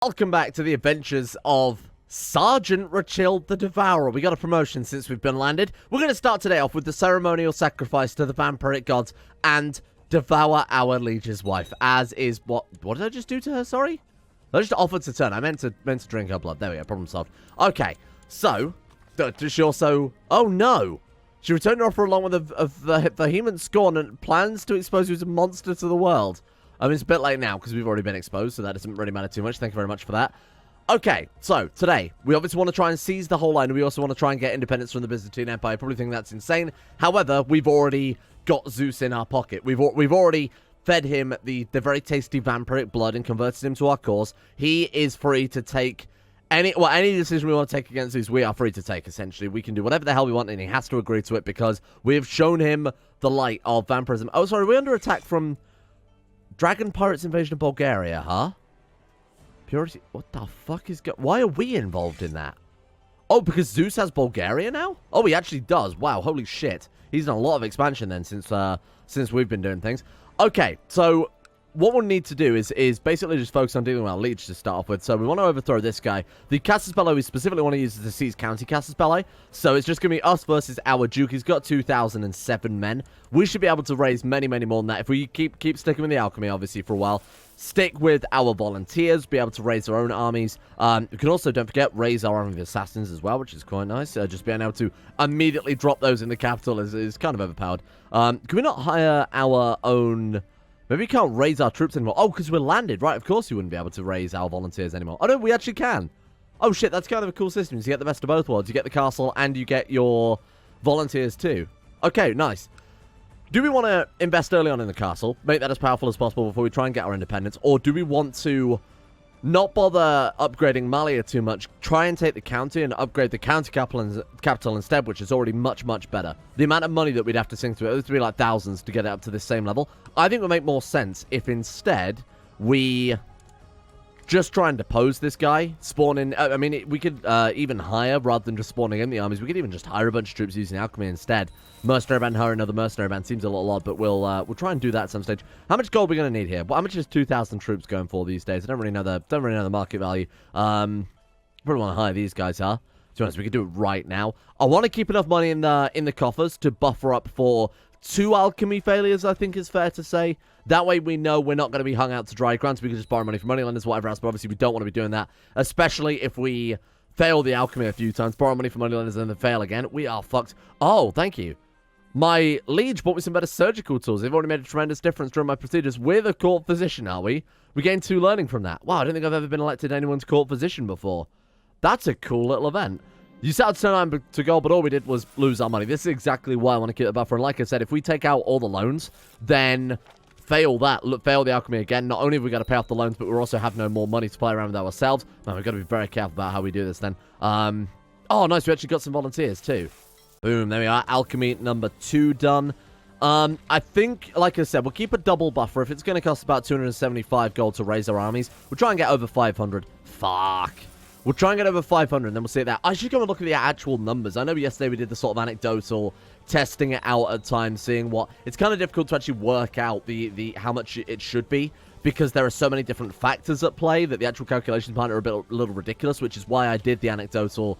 Welcome back to the adventures of Sergeant Rachil the Devourer. We got a promotion since we've been landed. We're going to start today off with the ceremonial sacrifice to the vampiric gods and devour our liege's wife, as is what did I just do to her? Sorry, I just offered to turn. I meant to drink her blood. There we go. Problem solved. Okay, so does she also? Oh no, she returned her offer along with a vehement scorn and plans to expose you as a monster to the world. I mean, it's a bit late now because we've already been exposed, so that doesn't really matter too much. Thank you very much for that. Okay, so today, we obviously want to try and seize the whole line. We also want to try and get independence from the Byzantine Empire. I probably think that's insane. However, we've already got Zeus in our pocket. We've already fed him the very tasty vampiric blood and converted him to our cause. He is free to take any decision we want to take against Zeus. We are free to take, essentially. We can do whatever the hell we want, and he has to agree to it because we have shown him the light of vampirism. Oh, sorry, we're under attack from Dragon Pirates Invasion of Bulgaria, huh? Purity. What the fuck is why are we involved in that? Oh, because Zeus has Bulgaria now? Oh, he actually does. Wow, holy shit. He's done a lot of expansion then since we've been doing things. Okay, so what we'll need to do is basically just focus on dealing with our liege to start off with. So we want to overthrow this guy. The Casus Belli we specifically want to use is the Seize County Casus Belli. So it's just going to be us versus our Duke. He's got 2,007 men. We should be able to raise many, many more than that. If we keep sticking with the alchemy, obviously, for a while. Stick with our volunteers, be able to raise our own armies. We can also, don't forget, raise our army of assassins as well, which is quite nice. Just being able to immediately drop those in the capital is kind of overpowered. Can we not hire our own? Maybe we can't raise our troops anymore. Oh, because we're landed, right? Of course you wouldn't be able to raise our volunteers anymore. Oh, no, we actually can. Oh, shit, that's kind of a cool system. You get the best of both worlds. You get the castle, and you get your volunteers, too. Okay, nice. Do we want to invest early on in the castle, make that as powerful as possible before we try and get our independence, or do we want to not bother upgrading Malia too much, try and take the county and upgrade the county capital instead, which is already much, much better? The amount of money that we'd have to sink to it would be like thousands to get it up to this same level. I think it would make more sense if instead we just try and depose this guy, spawn in. I mean, we could even hire, rather than just spawning in the armies, we could even just hire a bunch of troops using alchemy instead. Mercenary band, hire another mercenary band. Seems a little odd, but we'll try and do that at some stage. How much gold are we going to need here? Well, how much is 2,000 troops going for these days? I don't really know the market value. Probably want to hire these guys, huh? To be honest, we could do it right now. I want to keep enough money in the coffers to buffer up for 2 alchemy failures, I think is fair to say. That way we know we're not going to be hung out to dry. Granted, we can just borrow money from moneylenders, whatever else, but obviously we don't want to be doing that, especially if we fail the alchemy a few times, borrow money from moneylenders and then fail again. We are fucked. Oh, thank you. My liege bought me some better surgical tools. They've already made a tremendous difference during my procedures. We're the court physician, are we? We gained 2 learning from that. Wow, I don't think I've ever been elected anyone's court physician before. That's a cool little event. You set out to turn on to gold, but all we did was lose our money. This is exactly why I want to keep the buffer. And like I said, if we take out all the loans, then fail the alchemy again. Not only have we got to pay off the loans, but we also have no more money to play around with ourselves. Man, we've got to be very careful about how we do this then. Oh, nice. We actually got some volunteers too. Boom, there we are. Alchemy number 2 done. I think, like I said, we'll keep a double buffer. If it's going to cost about 275 gold to raise our armies, we'll try and get over 500. Fuck. We'll try and get over 500, and then we'll see that. I should go and look at the actual numbers. I know yesterday we did the sort of anecdotal testing it out at times, seeing what... It's kind of difficult to actually work out the how much it should be, because there are so many different factors at play that the actual calculations behind it are a little ridiculous, which is why I did the anecdotal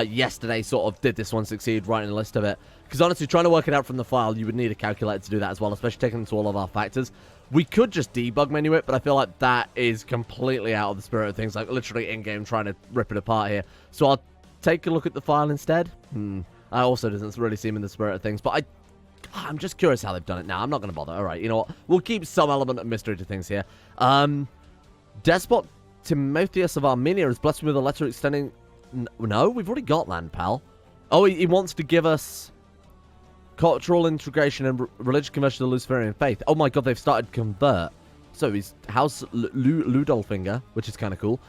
yesterday, sort of did this one succeed, writing a list of it. Because honestly, trying to work it out from the file, you would need a calculator to do that as well, especially taking into all of our factors. We could just debug menu it, but I feel like that is completely out of the spirit of things, like literally in-game trying to rip it apart here. So I'll take a look at the file instead. That also doesn't really seem in the spirit of things, but I'm just curious how they've done it now. I'm not going to bother. All right, you know what? We'll keep some element of mystery to things here. Despot Timotheus of Armenia is blessed with a letter extending... No, we've already got land, pal. Oh, he wants to give us cultural integration and religious conversion to the Luciferian faith. Oh my god, they've started convert. So he's House Ludolfinger, which is kind of cool.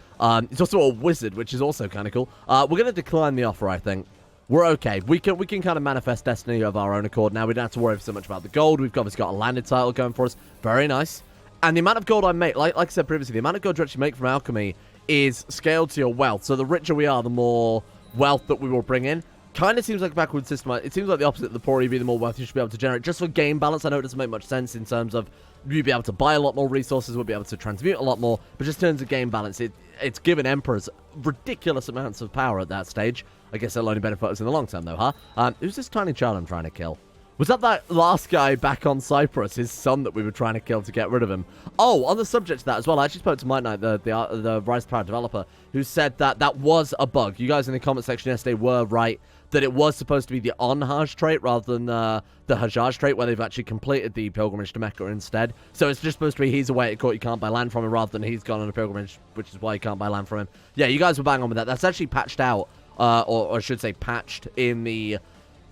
He's also a wizard, which is also kind of cool. We're going to decline the offer, I think. We're okay. We can kind of manifest destiny of our own accord now. We don't have to worry so much about the gold. We've obviously got a landed title going for us. Very nice. And the amount of gold I make, like I said previously, the amount of gold you actually make from alchemy is scaled to your wealth. So the richer we are, the more wealth that we will bring in. Kind of seems like a backward system. It seems like the opposite. The poorer you be, the more wealth you should be able to generate. Just for game balance, I know it doesn't make much sense in terms of you'd be able to buy a lot more resources, we'll be able to transmute a lot more, but just in terms of game balance, it's given emperors ridiculous amounts of power at that stage. I guess it'll only benefit us in the long term, though, huh? Who's this tiny child I'm trying to kill? Was that last guy back on Cyprus, his son that we were trying to kill to get rid of him? Oh, on the subject of that as well, I actually spoke to Might Knight, the Rise to Power developer, who said that that was a bug. You guys in the comment section yesterday were right that it was supposed to be the on-Hajj trait rather than the Hajjaj trait, where they've actually completed the pilgrimage to Mecca instead. So it's just supposed to be he's away at court, you can't buy land from him, rather than he's gone on a pilgrimage, which is why you can't buy land from him. Yeah, you guys were bang on with that. That's actually patched out, or I should say patched in the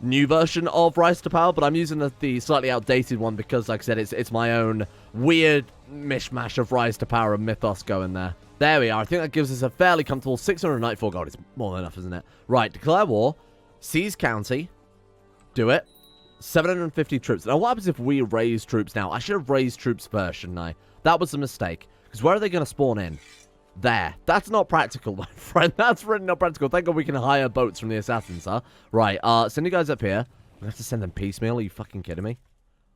new version of Rise to Power, but I'm using the slightly outdated one because, like I said, it's my own weird mishmash of Rise to Power and Mythos going there. There we are. I think that gives us a fairly comfortable 694 gold. It's more than enough, isn't it? Right, declare war. Seize county. Do it. 750 troops. Now, what happens if we raise troops now? I should have raised troops first, shouldn't I? That was a mistake. Because where are they going to spawn in? There. That's not practical, my friend. That's really not practical. Thank God we can hire boats from the assassins, huh? Right, send you guys up here. We have to send them piecemeal. Are you fucking kidding me?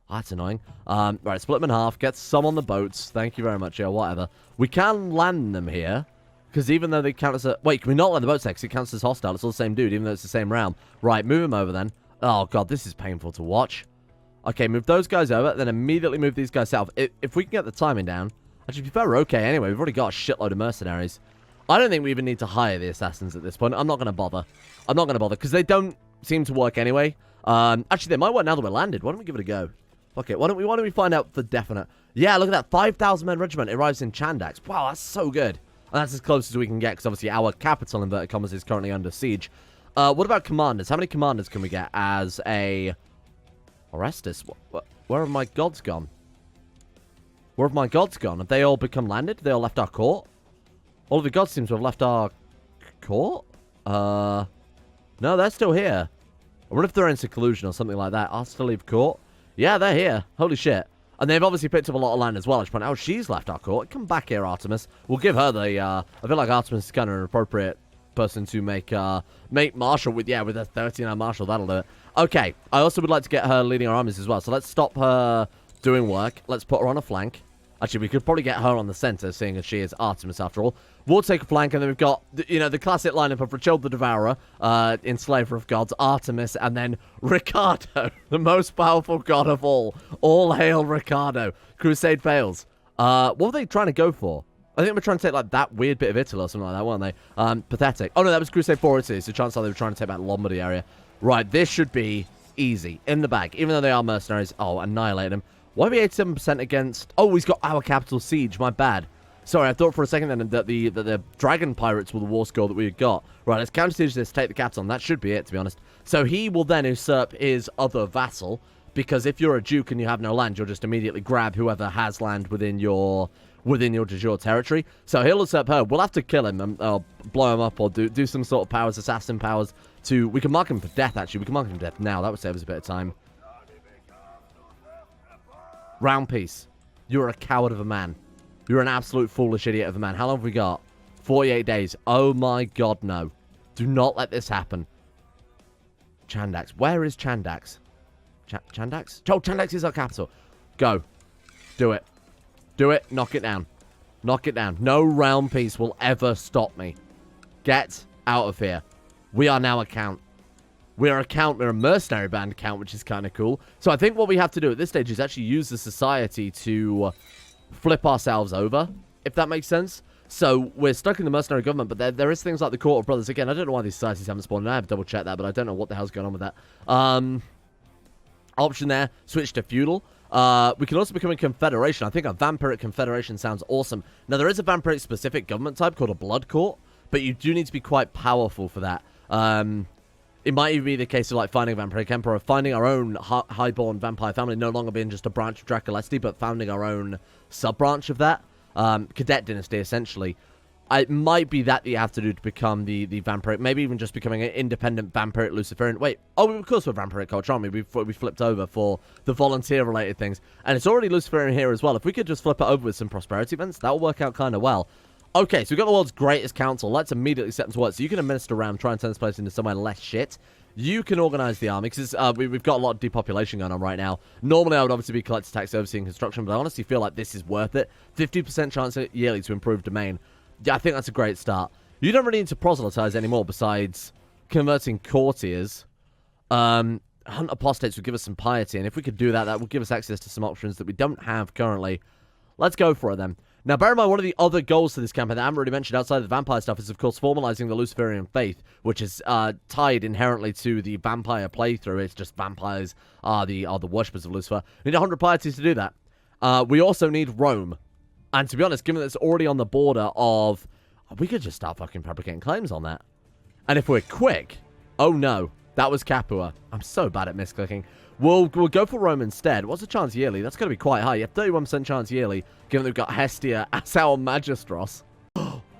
Oh, that's annoying. Right, split them in half. Get some on the boats. Thank you very much. Yeah, whatever. We can land them here. Because even though they count as a... Wait, can we not land the boats there? Because it counts as hostile. It's all the same dude, even though it's the same realm. Right, move him over then. Oh, God, this is painful to watch. Okay, move those guys over, then immediately move these guys south. If we can get the timing down... Actually, to be fair, we're okay anyway. We've already got a shitload of mercenaries. I don't think we even need to hire the assassins at this point. I'm not going to bother. I'm not going to bother, because they don't seem to work anyway. Actually, they might work now that we're landed. Why don't we give it a go? Okay, why don't we find out for definite? Yeah, look at that. 5,000 men regiment arrives in Chandax. Wow, that's so good. And that's as close as we can get, because obviously our capital, inverted commas, is currently under siege. What about commanders? How many commanders can we get as a... Orestes? Where have my gods gone? Where have my gods gone? Have they all become landed? Have they all left our court? All of the gods seem to have left our court? No, they're still here. I wonder if they're in seclusion or something like that. I'll still leave court. Yeah, they're here. Holy shit. And they've obviously picked up a lot of land as well. I should point out, she's left our court. Come back here, Artemis. We'll give her the, I feel like Artemis is kind of an appropriate person to make Marshal with, yeah, with a 39 Marshal. That'll do it. Okay. I also would like to get her leading our armies as well. So let's stop her doing work. Let's put her on a flank. Actually, we could probably get her on the center, seeing as she is Artemis after all. We'll take a flank, and then we've got, the classic lineup of Rochelle the Devourer, Enslaver of Gods, Artemis, and then Ricardo, the most powerful god of all. All hail Ricardo. Crusade fails. What were they trying to go for? I think we're trying to take, like, that weird bit of Italy or something like that, weren't they? Pathetic. Oh, no, that was Crusade 4 Italy, so chances are they were trying to take back the Lombardy area. Right, this should be easy. In the bag. Even though they are mercenaries. Oh, annihilate them. Why are we 87% against... Oh, he's got our capital siege. My bad. Sorry, I thought for a second then that the dragon pirates were the war score that we had got. Right, let's counter-siege this, take the capital, and that should be it, to be honest. So he will then usurp his other vassal, because if you're a duke and you have no land, you'll just immediately grab whoever has land within your de jure territory. So he'll usurp her. We'll have to kill him, and blow him up, or do some sort of powers, assassin powers, to... We can mark him for death, actually. We can mark him for death now. That would save us a bit of time. Round peace. You're a coward of a man. You're an absolute foolish idiot of a man. How long have we got? 48 days. Oh my god, no. Do not let this happen. Chandax. Where is Chandax? Chandax? Oh, Chandax is our capital. Go. Do it. Do it. Knock it down. Knock it down. No round peace will ever stop me. Get out of here. We are now a count. We're a mercenary band count, which is kind of cool. So I think what we have to do at this stage is actually use the society to flip ourselves over, if that makes sense. So we're stuck in the mercenary government, but there is things like the Court of Brothers. Again, I don't know why these societies haven't spawned. I have double-checked that, but I don't know what the hell's going on with that. Option there, switch to feudal. We can also become a confederation. I think a vampiric confederation sounds awesome. Now, there is a vampiric-specific government type called a blood court, but you do need to be quite powerful for that. It might even be the case of, like, finding a vampiric emperor, finding our own highborn vampire family, no longer being just a branch of Draculesti, but founding our own sub-branch of that. Cadet dynasty, essentially. It might be that you have to do to become the vampiric, maybe even just becoming an independent vampiric Luciferian. Wait, oh, of course we're vampiric culture, aren't we? We flipped over for the volunteer-related things. And it's already Luciferian here as well. If we could just flip it over with some prosperity events, that'll work out kind of well. Okay, so we've got the world's greatest council. Let's immediately set them to work. So you can administer around, try and turn this place into somewhere less shit. You can organize the army, because we've got a lot of depopulation going on right now. Normally, I would obviously be collector tax, overseeing construction, but I honestly feel like this is worth it. 50% chance yearly to improve domain. Yeah, I think that's a great start. You don't really need to proselytize anymore besides converting courtiers. Hunt apostates would give us some piety, and if we could do that, that would give us access to some options that we don't have currently. Let's go for it then. Now, bear in mind, one of the other goals to this campaign that I haven't really mentioned outside of the vampire stuff is, of course, formalizing the Luciferian faith, which is tied inherently to the vampire playthrough. It's just vampires are the worshippers of Lucifer. We need 100 pieties to do that. We also need Rome. And to be honest, given that it's already on the border of... We could just start fucking fabricating claims on that. And if we're quick... Oh, no. That was Capua. I'm so bad at misclicking. We'll go for Rome instead. What's the chance yearly? That's going to be quite high. You have 31% chance yearly, given that we've got Hestia as our Magistros.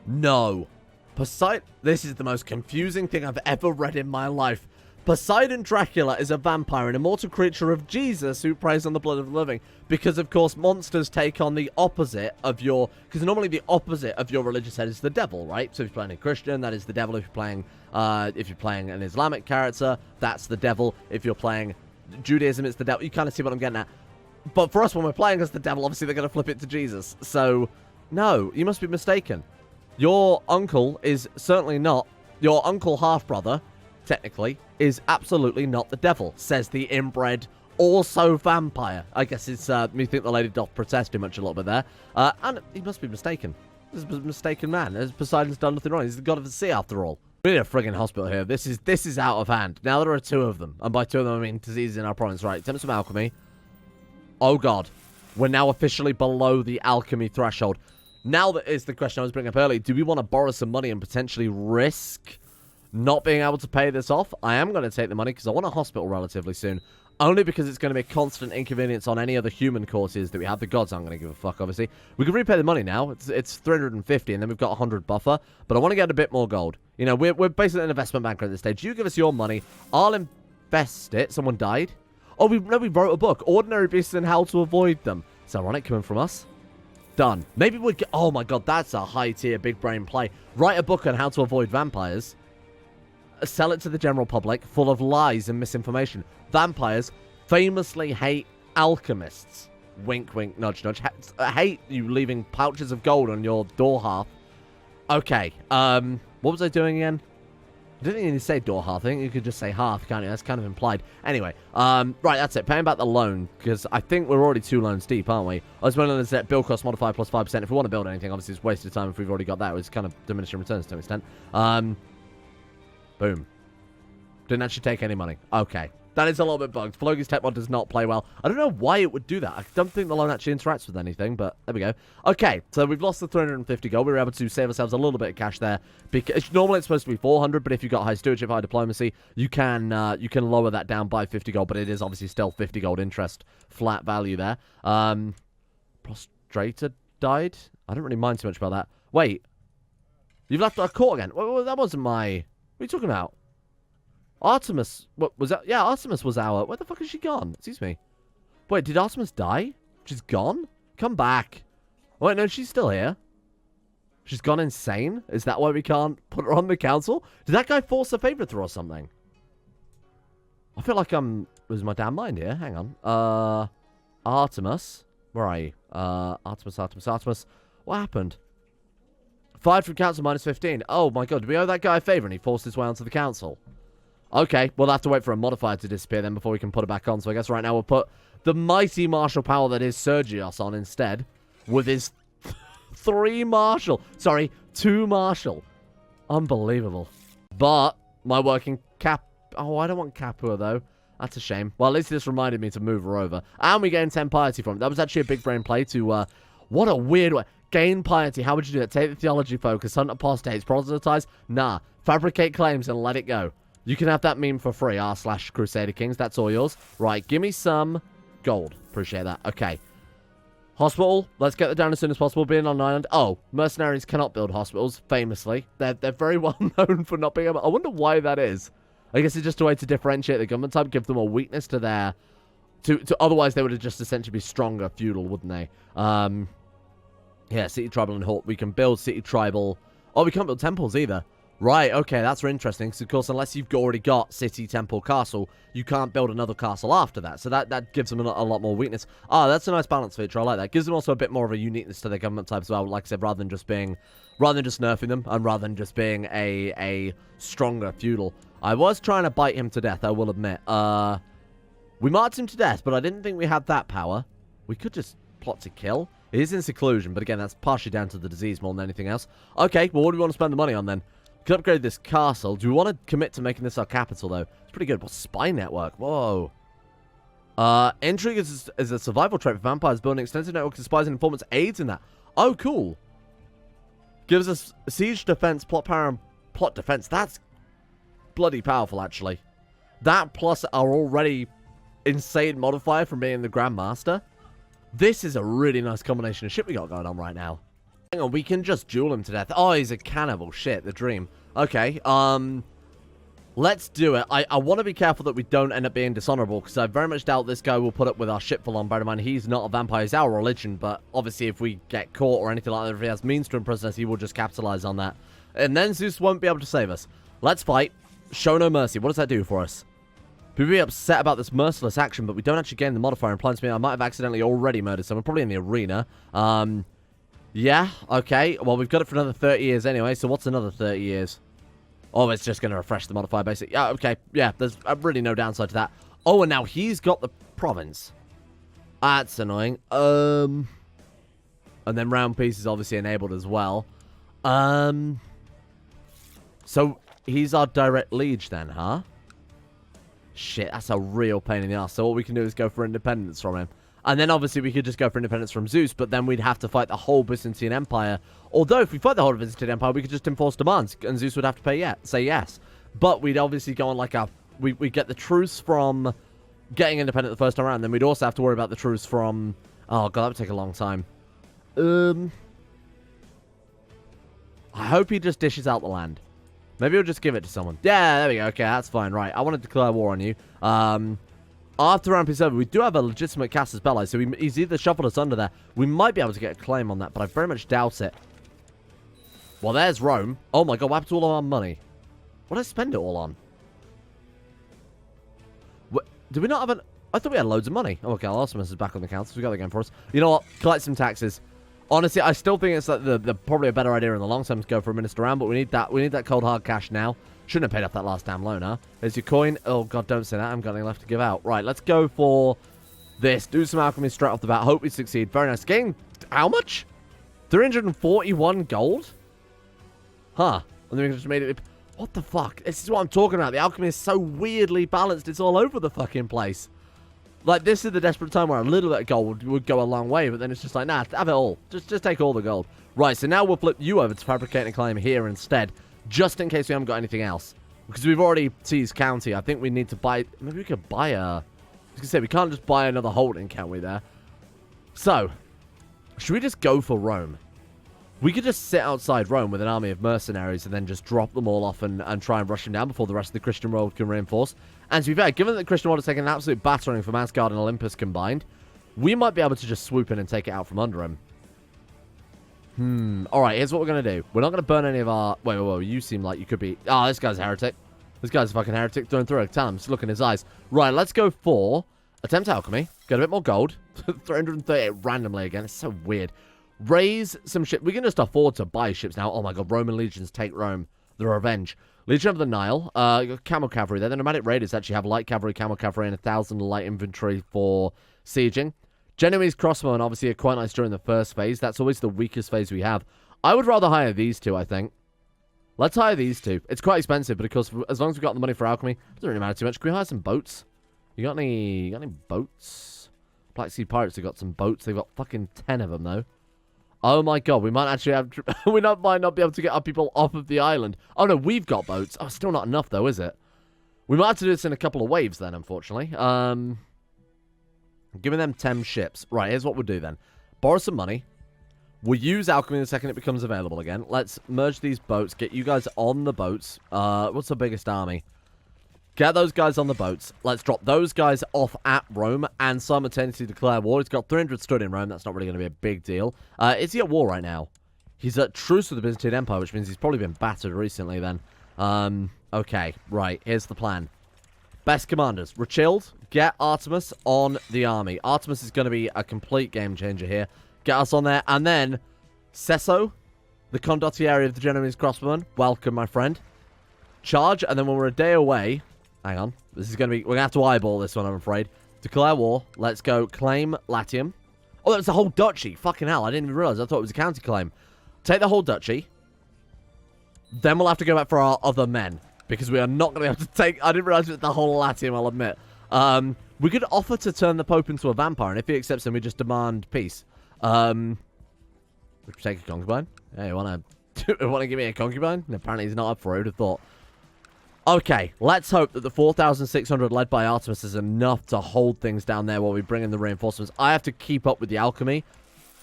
No. Poseidon... This is the most confusing thing I've ever read in my life. Poseidon Dracula is a vampire, an immortal creature of Jesus who preys on the blood of the living. Because, of course, monsters take on the opposite of your... Because normally the opposite of your religious head is the devil, right? So if you're playing a Christian, that is the devil. If you're playing an Islamic character, that's the devil. If you're playing Judaism, it's the devil. You kind of see what I'm getting at. But for us, when we're playing as the devil, obviously they're going to flip it to Jesus. So, no, you must be mistaken. Your uncle is certainly not... Your uncle half-brother, technically, is absolutely not the devil, says the inbred, also vampire. I guess it's, me think the lady doth protest too much a little bit there. And he must be mistaken. This is a mistaken man. Poseidon's done nothing wrong. He's the god of the sea, after all. We need a friggin' hospital here. This is out of hand. Now there are 2 of them. And by 2 of them, I mean diseases in our province. Right, attempt some alchemy. Oh, God. We're now officially below the alchemy threshold. Now that is the question I was bringing up earlier. Do we want to borrow some money and potentially risk not being able to pay this off? I am going to take the money because I want a hospital relatively soon. Only because it's going to be a constant inconvenience on any other human courses that we have. The gods aren't going to give a fuck, obviously. We can repay the money now. It's 350, and then we've got 100 buffer. But I want to get a bit more gold. You know, we're basically an investment banker at this stage. You give us your money. I'll invest it. Someone died. Oh, we wrote a book. Ordinary Beasts and How to Avoid Them. It's ironic coming from us. Done. Maybe we'd get... Oh, my God. That's a high-tier, big-brain play. Write a book on how to avoid vampires. Sell it to the general public, full of lies and misinformation. Vampires famously hate alchemists. Wink, wink, nudge, nudge. Hate you leaving pouches of gold on your door half. Okay, what was I doing again? I didn't even say door half. I think you could just say half, can't you? That's kind of implied. Anyway, right, that's it. Paying back the loan, because I think we're already 2 loans deep, aren't we? I was willing to set build cost modifier plus 5%. If we want to build anything, obviously it's wasted time if we've already got that. It's kind of diminishing returns to an extent. Boom. Didn't actually take any money. Okay. That is a little bit bugged. Flogi's tech mod does not play well. I don't know why it would do that. I don't think the loan actually interacts with anything, but there we go. Okay, so we've lost the 350 gold. We were able to save ourselves a little bit of cash there. Because normally it's supposed to be 400, but if you've got high stewardship, high diplomacy, you can lower that down by 50 gold, but it is obviously still 50 gold interest flat value there. Prostrator died? I don't really mind too much about that. Wait. You've left our court again. Well, that wasn't my... What are you talking about? Artemis, what was that? Yeah, Artemis was our... Where the fuck is she gone? Excuse me. Wait, did Artemis die? She's gone? Come back. Wait, no, she's still here. She's gone insane? Is that why we can't put her on the council? Did that guy force a favor through or something? I feel like I'm losing my damn mind here. Hang on. Artemis. Where are you? Artemis. What happened? 5 from council minus 15. Oh my god, did we owe that guy a favor and he forced his way onto the council? Okay, we'll have to wait for a modifier to disappear then before we can put it back on. So I guess right now we'll put the mighty martial power that is Sergios on instead. With his 2 martial. Unbelievable. But my working cap... Oh, I don't want Capua though. That's a shame. Well, at least this reminded me to move her over. And we gained 10 piety from it. That was actually a big brain play to... What a weird way. Gain piety. How would you do it? Take the theology focus. Hunt apostates. Proselytize. Nah. Fabricate claims and let it go. You can have that meme for free. r/Crusader Kings. That's all yours. Right. Give me some gold. Appreciate that. Okay. Hospital. Let's get that down as soon as possible. Being on an island. Oh. Mercenaries cannot build hospitals. Famously. They're very well known for not being able... I wonder why that is. I guess it's just a way to differentiate the government type. Give them a weakness to their... Otherwise, they would have just essentially be stronger feudal, wouldn't they? Yeah, City Tribal and Hort. We can build City Tribal. Oh, we can't build temples either. Right, okay, that's interesting. Because, of course, unless you've already got City, Temple, Castle, you can't build another castle after that. So that gives them a lot more weakness. Ah, that's a nice balance feature. I like that. Gives them also a bit more of a uniqueness to their government type as well. Like I said, rather than just nerfing them, and rather than just being a stronger feudal. I was trying to bite him to death, I will admit. We marked him to death, but I didn't think we had that power. We could just plot to kill. It is in seclusion, but again, that's partially down to the disease more than anything else. Okay, well, what do we want to spend the money on then? Could upgrade this castle. Do we want to commit to making this our capital, though? It's pretty good. What, spy network? Whoa. Intrigue is a survival trait for vampires. Building extensive networks of spies and informants aids in that. Oh, cool. Gives us siege defense, plot power, and plot defense. That's bloody powerful, actually. That plus our already insane modifier from being the Grandmaster. This is a really nice combination of shit we got going on right now. Hang on, we can just duel him to death. Oh, he's a cannibal. Shit, the dream. Okay, let's do it. I want to be careful that we don't end up being dishonorable, because I very much doubt this guy will put up with our shit full on. Bear in mind, he's not a vampire, he's our religion, but obviously if we get caught or anything like that, if he has means to imprison us, he will just capitalize on that. And then Zeus won't be able to save us. Let's fight. Show no mercy. What does that do for us? People be upset about this merciless action, but we don't actually gain the modifier. Implies to me I might have accidentally already murdered someone, probably in the arena. Yeah, okay. Well, we've got it for another 30 years anyway, so what's another 30 years? Oh, it's just going to refresh the modifier, basically. Yeah, okay. Yeah, there's really no downside to that. Oh, and now he's got the province. That's annoying. And then round peace is obviously enabled as well. So, he's our direct liege then, huh? Shit, that's a real pain in the ass. So what we can do is go for independence from him. And then obviously we could just go for independence from Zeus, but then we'd have to fight the whole Byzantine Empire. Although if we fight the whole Byzantine Empire, we could just enforce demands, and Zeus would have to say yes. But we'd obviously go on like a... We get the truce from getting independent the first time around, then we'd also have to worry about the truce from... Oh god, that would take a long time. I hope he just dishes out the land. Maybe we'll just give it to someone. Yeah, there we go. Okay, that's fine. Right, I want to declare war on you. After round P7, we do have a legitimate Casus Belli, so he's either shuffled us under there. We might be able to get a claim on that, but I very much doubt it. Well, there's Rome. Oh my god, what happened to all of our money? What did I spend it all on? What, did we not have an... I thought we had loads of money. Oh, okay, Artemis is back on the council, so we got that going for us. You know what? Collect some taxes. Honestly, I still think it's like the probably a better idea in the long term to go for a minister round, but we need that cold hard cash now. Shouldn't have paid off that last damn loan, huh? There's your coin. Oh, God, don't say that. I haven't got anything left to give out. Right, let's go for this. Do some alchemy straight off the bat. Hope we succeed. Very nice. Gain how much? 341 gold? Huh. And then we just made it... What the fuck? This is what I'm talking about. The alchemy is so weirdly balanced. It's all over the fucking place. Like, this is the desperate time where a little bit of gold would go a long way, but then it's just like, nah, have it all. Just take all the gold. Right, so now we'll flip you over to fabricate a claim here instead. Just in case we haven't got anything else. Because we've already seized county. I think we need to buy... Maybe we could buy a... I was going to say, we can't just buy another holding, can we, there? So, should we just go for Rome? We could just sit outside Rome with an army of mercenaries and then just drop them all off and try and rush them down before the rest of the Christian world can reinforce. And to be fair, given that the Christian world has taken an absolute battering from Asgard and Olympus combined, we might be able to just swoop in and take it out from under him. Alright, here's what we're going to do. We're not going to burn any of our... Wait, you seem like you could be... Oh, this guy's a heretic. This guy's a fucking heretic through and through. Tell him, just look in his eyes. Right, let's go for... Attempt alchemy. Get a bit more gold. 338 randomly again. It's so weird. Raise some ship. We can just afford to buy ships now. Oh my god, Roman legions take Rome. The Revenge. Legion of the Nile. Camel cavalry there. The nomadic raiders actually have light cavalry, camel cavalry, and 1,000 light infantry for sieging. Genoese crossbowmen obviously are quite nice during the first phase. That's always the weakest phase we have. I would rather hire these two, I think. Let's hire these two. It's quite expensive, but of course, as long as we've got the money for alchemy, it doesn't really matter too much. Can we hire some boats? You got any boats? Black Sea Pirates have got some boats. They've got fucking 10 of them, though. Oh my god, we might actually have... might not be able to get our people off of the island. Oh no, we've got boats. Oh, still not enough, though, is it? We might have to do this in a couple of waves, then, unfortunately. Giving them 10 ships. Right, here's what we'll do then. Borrow some money. We'll use alchemy the second it becomes available again. Let's merge these boats. Get you guys on the boats. What's the biggest army? Get those guys on the boats. Let's drop those guys off at Rome and simultaneously declare war. He's got 300 stood in Rome. That's not really going to be a big deal. Is he at war right now? He's at truce with the Byzantine Empire, which means he's probably been battered recently then. Okay, right. Here's the plan. Best commanders. Rochilled, get Artemis on the army. Artemis is going to be a complete game changer here. Get us on there. And then, Sesso, the condottieri of the Genoese crossbowmen. Welcome, my friend. Charge, and then when we're a day away... Hang on. This is going to be... We're going to have to eyeball this one, I'm afraid. Declare war. Let's go claim Latium. Oh, that was the whole duchy. Fucking hell, I didn't even realize. I thought it was a county claim. Take the whole duchy. Then we'll have to go back for our other men. Because we are not going to be able to take... I didn't realize it was the whole Latium, I'll admit. We could offer to turn the Pope into a vampire. And if he accepts them, we just demand peace. We could take a concubine. Hey, you want to give me a concubine? And apparently he's not up for it. Who'd have thought... Okay, let's hope that the 4,600 led by Artemis is enough to hold things down there while we bring in the reinforcements. I have to keep up with the alchemy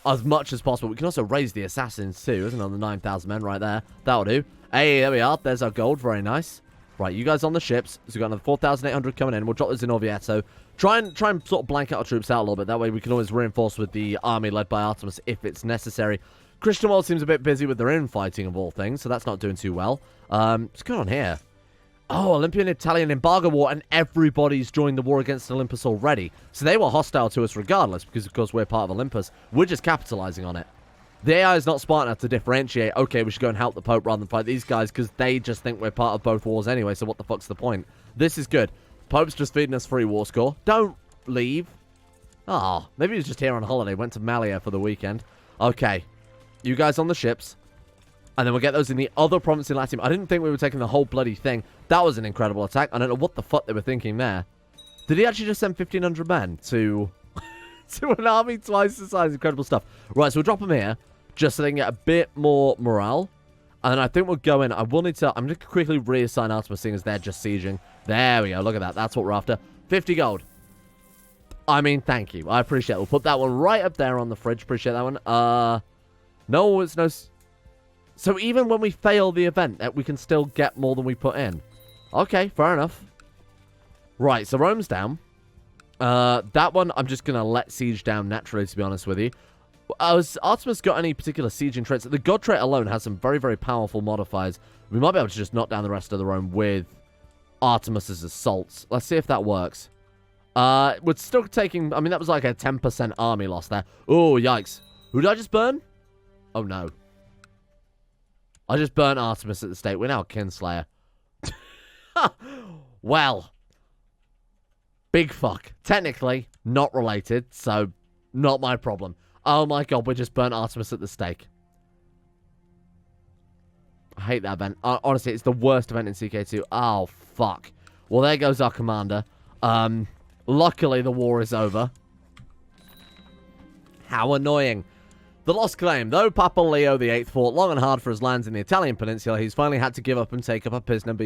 as much as possible. We can also raise the assassins too, isn't it? On the 9,000 men right there. That'll do. Hey, there we are. There's our gold. Very nice. Right, you guys on the ships. So we've got another 4,800 coming in. We'll drop this in Orvieto. Try and sort of blank out our troops out a little bit. That way we can always reinforce with the army led by Artemis if it's necessary. Christian world seems a bit busy with their infighting of all things, so that's not doing too well. What's going on here? Oh, Olympian Italian embargo war, and everybody's joined the war against Olympus already. So they were hostile to us regardless, because of course we're part of Olympus. We're just capitalizing on it. The AI is not smart enough to differentiate, okay, we should go and help the Pope rather than fight these guys, because they just think we're part of both wars anyway, so what the fuck's the point? This is good. Pope's just feeding us free war score. Don't leave. Ah, maybe he was just here on holiday, went to Malia for the weekend. Okay, you guys on the ships. And then we'll get those in the other province in Latium. I didn't think we were taking the whole bloody thing. That was an incredible attack. I don't know what the fuck they were thinking there. Did he actually just send 1,500 men to an army twice the size? Incredible stuff. Right, so we'll drop them here just so they can get a bit more morale. And then I think we'll go in. I'm going to quickly reassign Artemis, seeing as they're just sieging. There we go. Look at that. That's what we're after. 50 gold. I mean, thank you. I appreciate it. We'll put that one right up there on the fridge. Appreciate that one. No, it's no... So even when we fail the event, we can still get more than we put in. Okay, fair enough. Right, so Rome's down. That one, I'm just going to let siege down naturally, to be honest with you. Has Artemis got any particular sieging traits? The God trait alone has some very, very powerful modifiers. We might be able to just knock down the rest of the Rome with Artemis's assaults. Let's see if that works. We're still taking... I mean, that was like a 10% army loss there. Oh, yikes. Who did I just burn? Oh, no. I just burnt Artemis at the stake. We're now a Kinslayer. Well. Big fuck. Technically, not related, so not my problem. Oh my god, we just burnt Artemis at the stake. I hate that event. Honestly, it's the worst event in CK2. Oh, fuck. Well, there goes our commander. Luckily, the war is over. How annoying. The lost claim. Though Papa Leo VIII fought long and hard for his lands in the Italian peninsula, he's finally had to give up and take up a Pisna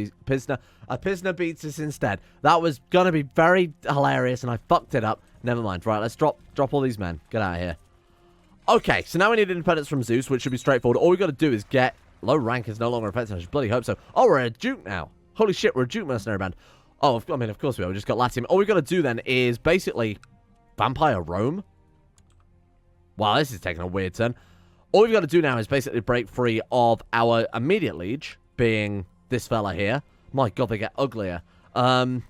Beatus instead. That was going to be very hilarious, and I fucked it up. Never mind. Right, let's drop all these men. Get out of here. Okay, so now we need independence from Zeus, which should be straightforward. All we got to do is get... Low rank is no longer affected. I just bloody hope so. Oh, we're a Duke now. Holy shit, we're a Duke mercenary band. Oh, I mean, of course we are. We just got Latium. All we got to do then is basically Vampire Rome. Wow, this is taking a weird turn. All we've got to do now is basically break free of our immediate liege, being this fella here. My god, they get uglier.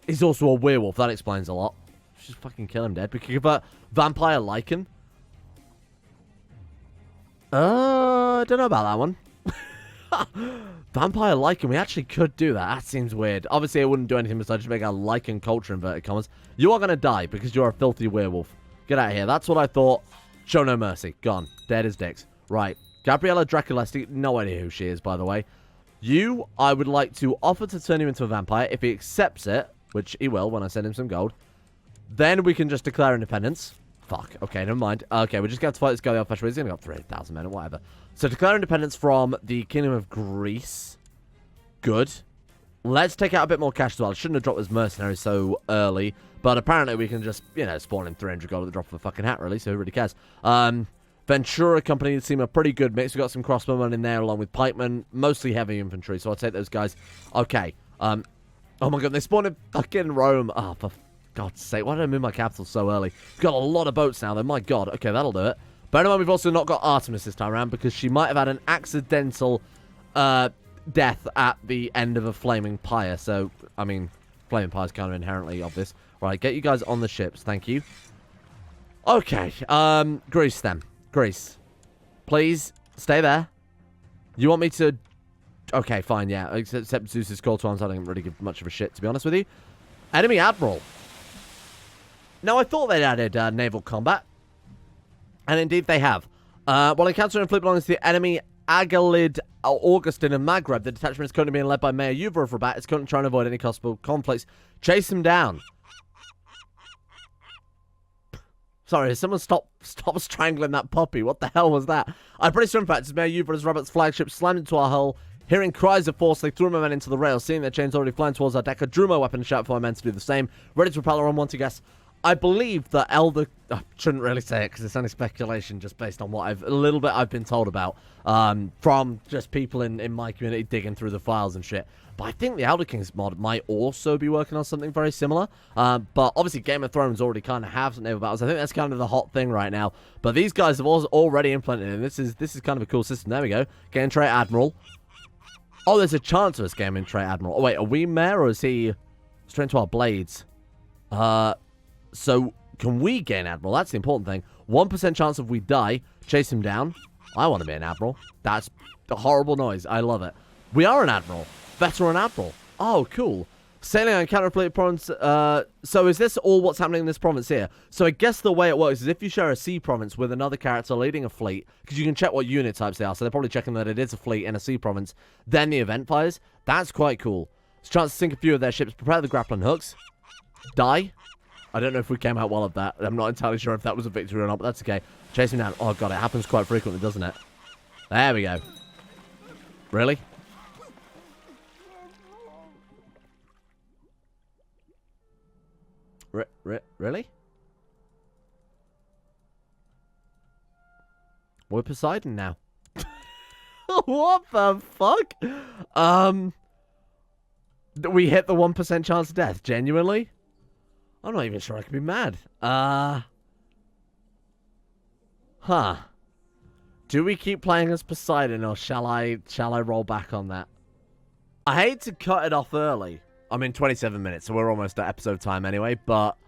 He's also a werewolf. That explains a lot. Just fucking kill him dead. We could convert Vampire Lycan. I don't know about that one. Vampire Lycan, we actually could do that. That seems weird. Obviously, it wouldn't do anything besides just make our Lycan culture, inverted commas. You are going to die because you're a filthy werewolf. Get out of here. That's what I thought. Show no mercy. Gone. Dead as dicks. Right. Gabriella Draculesti. No idea who she is, by the way. You, I would like to offer to turn him into a vampire. If he accepts it, which he will when I send him some gold, then we can just declare independence. Fuck. Okay, never mind. Okay, we're just going to fight this guy off. He's only got 3,000 men or whatever. So declare independence from the Kingdom of Greece. Good. Let's take out a bit more cash as well. I shouldn't have dropped his mercenaries so early. But apparently we can just, you know, spawn in 300 gold at the drop of a fucking hat, really. So who really cares? Ventura Company seem a pretty good mix. We've got some crossbowmen in there along with pikemen. Mostly heavy infantry. So I'll take those guys. Okay. Oh my god, they spawned in fucking Rome. Oh, for God's sake. Why did I move my capital so early? We've got a lot of boats now, though. My god. Okay, that'll do it. Bear in mind, we've also not got Artemis this time around because she might have had an accidental death at the end of a flaming pyre. So, I mean, flaming pyre is kind of inherently obvious. Right, get you guys on the ships. Thank you. Okay. Greece, then. Greece. Please, stay there. You want me to... Okay, fine, yeah. Except Zeus's call to arms, I don't really give much of a shit, to be honest with you. Enemy Admiral. Now, I thought they'd added naval combat. And indeed they have. While encountering a fleet belonging to the enemy Agalid Augustin and Maghreb, the detachment is currently being led by Mayor Uver of Rabat. It's currently trying to avoid any possible conflicts. Chase him down. Sorry, someone stop strangling that puppy. What the hell was that? I'm pretty sure, in fact, as Mayor Uver as Rabat's flagship slammed into our hull. Hearing cries of force, they threw my men into the rail. Seeing their chains already flying towards our deck, I drew my weapon and shouted for my men to do the same. Ready to repel our unwanted guests. I believe that Elder... I shouldn't really say it because it's only speculation just based on what I've been told about from just people in my community digging through the files and shit. But I think the Elder Kings mod might also be working on something very similar. But obviously Game of Thrones already kind of have naval battles. I think that's kind of the hot thing right now. But these guys have also already implemented it. And this is kind of a cool system. There we go. Gain trait Admiral. Oh, there's a chance of us gaming trait Admiral. Oh, wait, are we Mayor or is he straight into our blades? So, can we gain Admiral? That's the important thing. 1% chance if we die. Chase him down. I want to be an Admiral. That's a horrible noise. I love it. We are an Admiral. Veteran Admiral. Oh, cool. Sailing on counterplate province. So is this all what's happening in this province here? So I guess the way it works is if you share a sea province with another character leading a fleet, because you can check what unit types they are, so they're probably checking that it is a fleet in a sea province, then the event fires. That's quite cool. There's a chance to sink a few of their ships. Prepare the grappling hooks. Die. I don't know if we came out well of that. I'm not entirely sure if that was a victory or not, but that's okay. Chase him down. Oh, God, it happens quite frequently, doesn't it? There we go. Really? Really? We're Poseidon now. What the fuck? We hit the 1% chance of death. Genuinely? I'm not even sure I can be mad. Huh. Do we keep playing as Poseidon or shall I roll back on that? I hate to cut it off early. I'm in 27 minutes, so we're almost at episode time anyway, but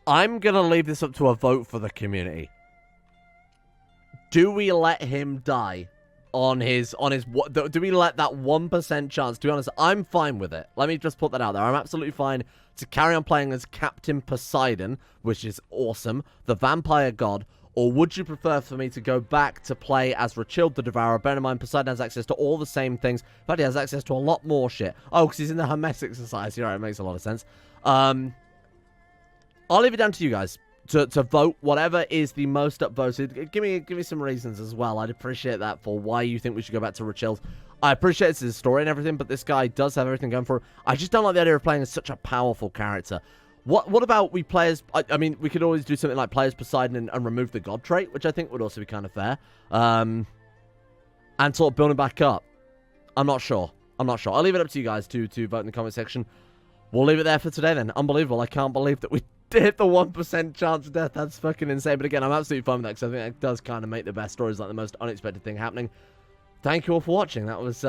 I'm going to leave this up to a vote for the community. Do we let him die on his do we let that 1% chance? To be honest, I'm fine with it. Let me just put that out there. I'm absolutely fine to carry on playing as Captain Poseidon, which is awesome, the vampire god, or would you prefer for me to go back to play as Rochild the Devourer? Bear in mind, Poseidon has access to all the same things. In fact, he has access to a lot more shit. Oh, because he's in the Hermetic Society. All right, it makes a lot of sense. I'll leave it down to you guys to vote whatever is the most upvoted. Give me some reasons as well. I'd appreciate that for why you think we should go back to Rochild. I appreciate it's his story and everything, but this guy does have everything going for him. I just don't like the idea of playing as such a powerful character. What about we play as... I mean, we could always do something like play as Poseidon and remove the god trait, which I think would also be kind of fair. And sort of building back up. I'm not sure. I'll leave it up to you guys to vote in the comment section. We'll leave it there for today then. Unbelievable. I can't believe that we hit the 1% chance of death. That's fucking insane. But again, I'm absolutely fine with that because I think that does kind of make the best stories like the most unexpected thing happening. Thank you all for watching. That was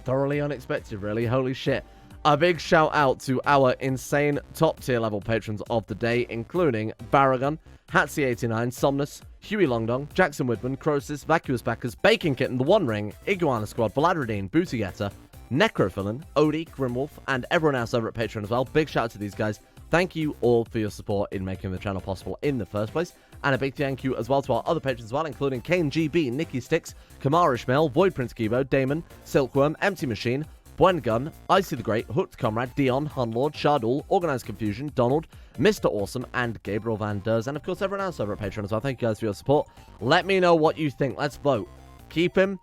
thoroughly unexpected, really. Holy shit. A big shout out to our insane top tier level patrons of the day, including Baragon, Hatsy89, Somnus, Huey Longdong, Jackson Woodman, Crosis, Vacuous Backers, Bacon Kitten, The One Ring, Iguana Squad, Valadradine, Bootygetta, Necrophilin, Odie, Grimwolf, and everyone else over at Patreon as well. Big shout out to these guys. Thank you all for your support in making the channel possible in the first place. And a big thank you as well to our other patrons as well, including Kane GB, Nikki Sticks, Kamar Ishmael, Void Prince Kibo, Damon, Silkworm, Empty Machine, Bwen Gun, Icy the Great, Hooked Comrade, Dion, Hunlord, Shardul, Organized Confusion, Donald, Mr. Awesome, and Gabriel Van Ders, and of course everyone else over at Patreon as well. Thank you guys for your support. Let me know what you think. Let's vote. Keep him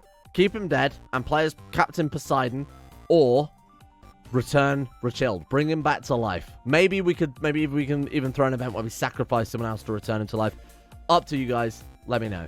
dead and play as Captain Poseidon, or return Rochild. Bring him back to life. Maybe we can even throw an event where we sacrifice someone else to return him to life. Up to you guys. Let me know.